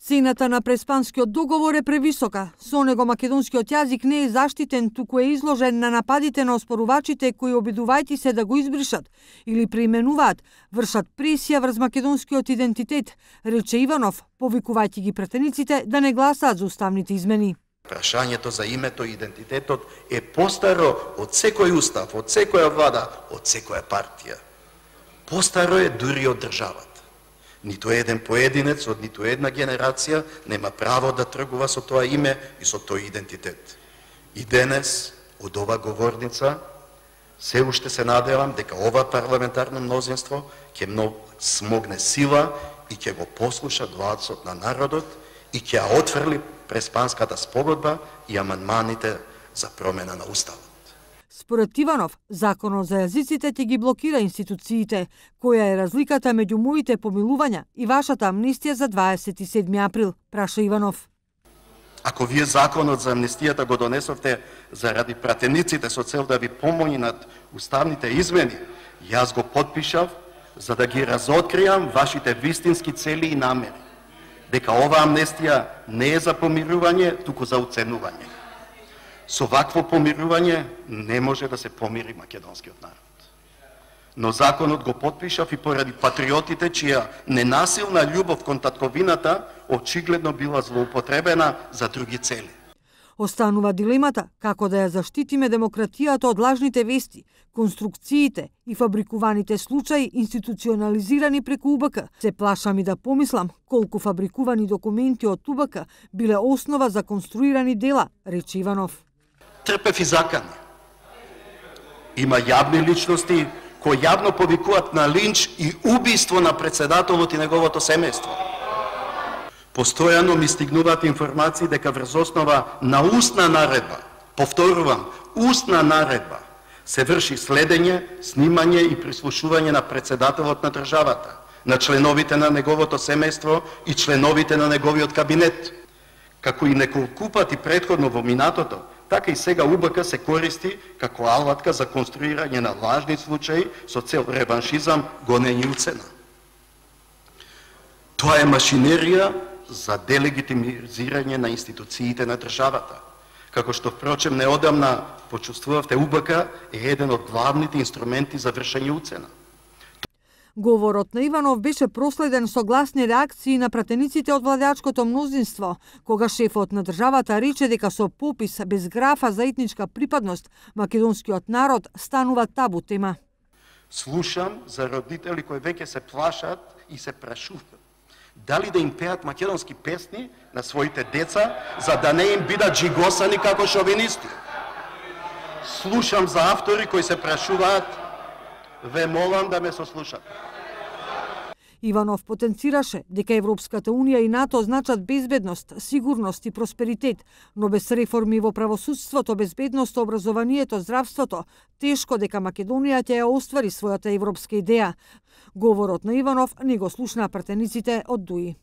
Цената на преспанскиот договор е превисока. Со него македонскиот јазик не е заштитен, туку е изложен на нападите на оспорувачите кои обидувајќи се да го избришат или преименуваат, вршат пресија врз македонскиот идентитет, рече Иванов, повикувајќи ги пратениците да не гласаат за уставните измени. Прашањето за името и идентитетот е постаро од секој устав, од секоја влада, од секоја партија. Постаро е дури од државата. Ниту еден поединец од ниту една генерација нема право да тргува со тоа име и со тој идентитет. И денес, од ова говорница, се уште се надевам дека ова парламентарно мнозинство ќе смогне сила и ќе го послуша гласот на народот и ќе ја отфрли Преспанската спогодба и амандманите за промена на уставот. Според Иванов, законот за јазиците ќе ги блокира институциите. Која е разликата меѓу моите помилувања и вашата амнистија за 27 април, праша Иванов. Ако вие законот за амнистијата го донесовте заради пратениците со цел да ви помогне над уставните измени, јас го подпишав за да ги разоткријам вашите вистински цели и намери. Дека ова амнестија не е за помирување, туку за уценување. Со вакво помирување не може да се помири македонскиот народ. Но законот го подпишав и поради патриотите чија ненасилна љубов кон татковината очигледно била злоупотребена за други цели. Останува дилемата како да ја заштитиме демократијата од лажните вести, конструкциите и фабрикуваните случаи институционализирани преку УБК. Се плашам и да помислам колку фабрикувани документи од УБК биле основа за конструирани дела, рече Иванов. Трпев и закани. Има јавни личности кои јавно повикуваат на линч и убиство на председателот и неговото семејство. Постојано ми стигнуваат информации дека врз основа на устна наредба, повторувам, устна наредба, се врши следење, снимање и прислушување на председателот на државата, на членовите на неговото семејство и членовите на неговиот кабинет. Како и неколку пати претходно во минатото, така и сега УБК се користи како алатка за конструирање на лажни случаи со цел реваншизам, гонење и уцена. Тоа е машинерија за делегитимизирање на институциите на државата. Како што впрочем неодамна почувствувавте, УБК е еден од главните инструменти за вршење уцена. Говорот на Иванов беше проследен со гласни реакции на пратениците од владеачкото мнозинство, кога шефот на државата рече дека со попис без графа за етничка припадност македонскиот народ станува табу тема. Слушам за родители кои веќе се плашат и се прашуваат дали да им пеат македонски песни на своите деца, за да не им бидат джигосани како шовинисти. Слушам за автори кои се прашуваат, ве молам да ме сослушате. Иванов потенцираше дека Европската Унија и НАТО значат безбедност, сигурност и просперитет, но без реформи во правосудството, безбедноста, образованието, здравството, тешко дека Македонија ќе ја оствари својата европска идеја. Говорот на Иванов не го слушнаа пратениците од ДУИ.